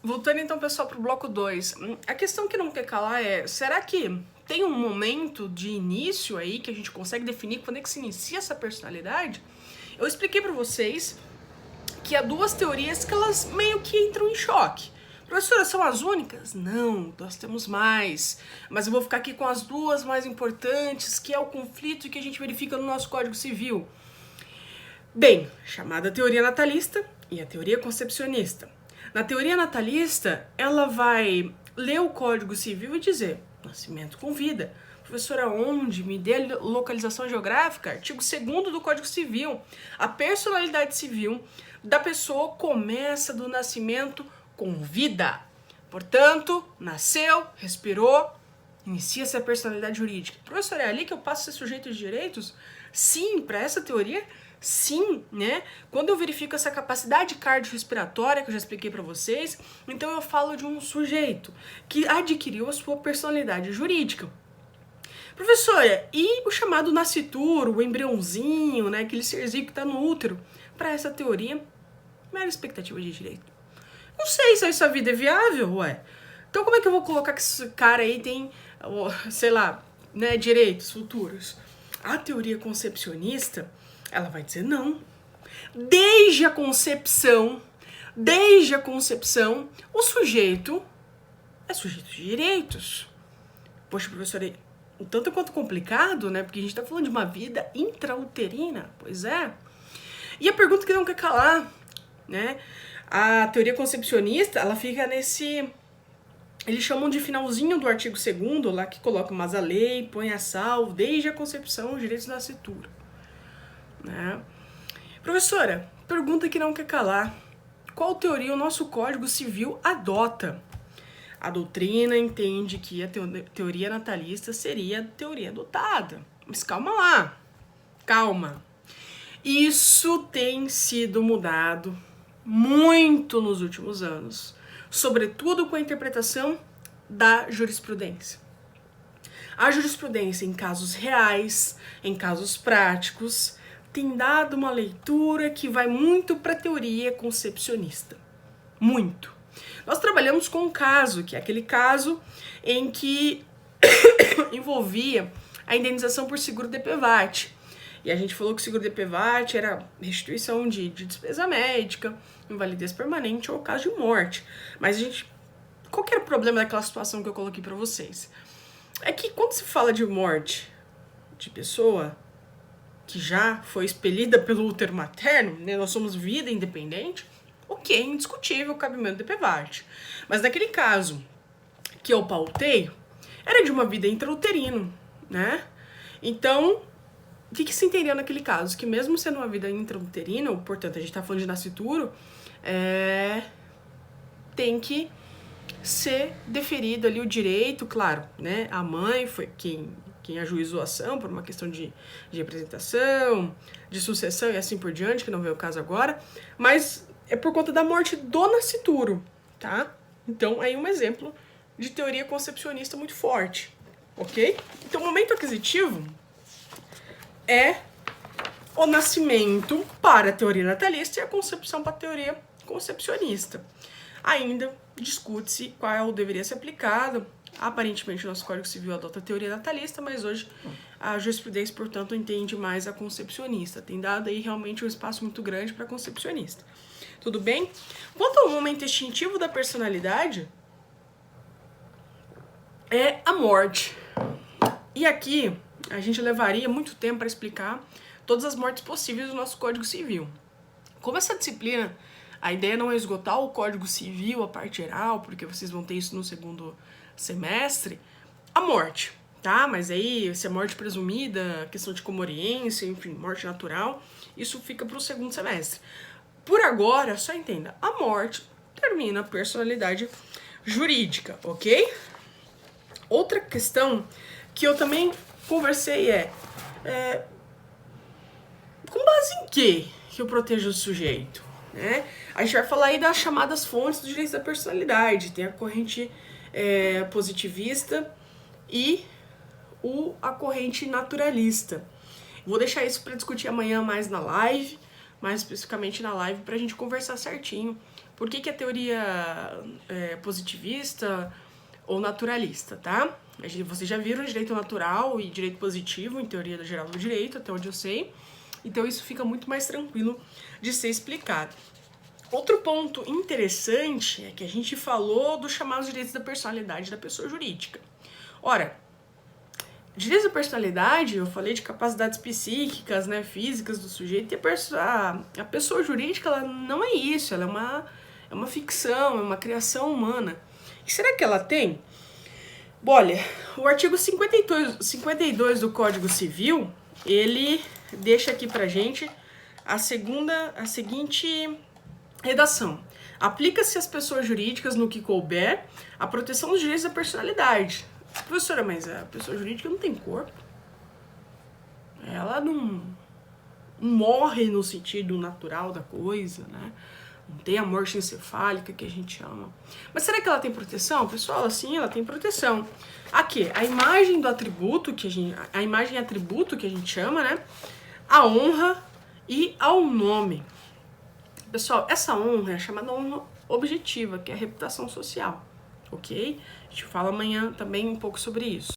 Voltando então, pessoal, para o bloco 2. A questão que não quer calar é, será que tem um momento de início aí que a gente consegue definir quando é que se inicia essa personalidade? Eu expliquei para vocês que há duas teorias que elas meio que entram em choque. Professora, são as únicas? Não, nós temos mais. Mas eu vou ficar aqui com as duas mais importantes, que é o conflito que a gente verifica no nosso Código Civil. Bem, chamada teoria natalista e a teoria concepcionista. Na teoria natalista, ela vai ler o Código Civil e dizer: nascimento com vida. Professora, onde? Me dê a localização geográfica. Artigo 2º do Código Civil. A personalidade civil da pessoa começa do nascimento com vida. Portanto, nasceu, respirou, inicia-se a personalidade jurídica. Professora, é ali que eu passo a ser sujeito de direitos? Sim, para essa teoria, sim, né? Quando eu verifico essa capacidade cardiorrespiratória, que eu já expliquei para vocês, então eu falo de um sujeito que adquiriu a sua personalidade jurídica. Professora, e o chamado nascituro, o embriãozinho, né, aquele serzinho que está no útero? Para essa teoria, mera expectativa de direito. Não sei se essa vida é viável, ué. Então como é que eu vou colocar que esse cara aí tem, sei lá, né, direitos futuros? A teoria concepcionista, ela vai dizer não. Desde a concepção, o sujeito é sujeito de direitos. Poxa, professora, um tanto quanto complicado, né? Porque a gente tá falando de uma vida intrauterina, pois é. E a pergunta que não quer calar, né? A teoria concepcionista, ela fica nesse... Eles chamam de finalzinho do artigo 2º, lá que coloca: mas a lei põe a salvo desde a concepção os direitos da nascitura. Né? Professora, pergunta que não quer calar. Qual teoria o nosso Código Civil adota? A doutrina entende que a teoria natalista seria a teoria adotada. Mas calma lá, calma. Isso tem sido mudado muito nos últimos anos, sobretudo com a interpretação da jurisprudência. A jurisprudência, em casos reais, em casos práticos, tem dado uma leitura que vai muito para a teoria concepcionista. Muito. Nós trabalhamos com um caso, que é aquele caso em que envolvia a indenização por seguro DPVAT. E a gente falou que o seguro DPVAT era restituição de despesa médica, invalidez permanente ou caso de morte. Mas a gente... Qual que era o problema daquela situação que eu coloquei para vocês? É que quando se fala de morte de pessoa que já foi expelida pelo útero materno, né, nós somos vida independente, ok, indiscutível o cabimento do DPVAT. Mas naquele caso que eu pautei, era de uma vida intrauterino, né? Então, o que se entendeu naquele caso? Que mesmo sendo uma vida intrauterina, portanto, a gente tá falando de nascituro, tem que ser deferido ali o direito, claro, né? A mãe foi quem ajuizou a ação por uma questão de representação, de sucessão e assim por diante, que não veio o caso agora, mas é por conta da morte do nascituro, tá? Então, aí um exemplo de teoria concepcionista muito forte, ok? Então, o momento aquisitivo é o nascimento para a teoria natalista e a concepção para a teoria concepcionista. Ainda discute-se qual deveria ser aplicado. Aparentemente, o nosso Código Civil adota a teoria natalista, mas hoje a jurisprudência, portanto, entende mais a concepcionista. Tem dado aí realmente um espaço muito grande para a concepcionista. Tudo bem? Quanto ao momento extintivo da personalidade, é a morte. E aqui, a gente levaria muito tempo para explicar todas as mortes possíveis do nosso Código Civil. Como essa disciplina, a ideia não é esgotar o Código Civil, a parte geral, porque vocês vão ter isso no segundo semestre, a morte, tá? Mas aí, se é morte presumida, questão de comoriência, enfim, morte natural, isso fica para o segundo semestre. Por agora, só entenda, a morte termina a personalidade jurídica, ok? Outra questão que eu também conversei com base em quê que eu protejo o sujeito? Né? A gente vai falar aí das chamadas fontes dos direitos da personalidade. Tem a corrente positivista e a corrente naturalista. Vou deixar isso para discutir amanhã mais na live, mais especificamente na live, pra gente conversar certinho. Por que a teoria positivista ou naturalista, tá? Vocês já viram direito natural e direito positivo em teoria geral do direito, até onde eu sei. Então isso fica muito mais tranquilo de ser explicado. Outro ponto interessante é que a gente falou dos chamados direitos da personalidade da pessoa jurídica. Ora, direitos da personalidade, eu falei de capacidades psíquicas, né, físicas do sujeito, e a pessoa jurídica, ela não é isso, ela é uma ficção, é uma criação humana. E será que ela tem? Bom, olha, o artigo 52 do Código Civil, ele deixa aqui pra gente a seguinte redação. Aplica-se às pessoas jurídicas no que couber a proteção dos direitos da personalidade. Professora, mas a pessoa jurídica não tem corpo. Ela não morre no sentido natural da coisa, né? Não tem a morte encefálica que a gente chama. Mas será que ela tem proteção? Pessoal, sim, ela tem proteção. Aqui, a imagem do atributo, a imagem atributo que a gente chama, né? A honra e ao nome. Pessoal, essa honra é chamada honra objetiva, que é a reputação social, ok? A gente fala amanhã também um pouco sobre isso.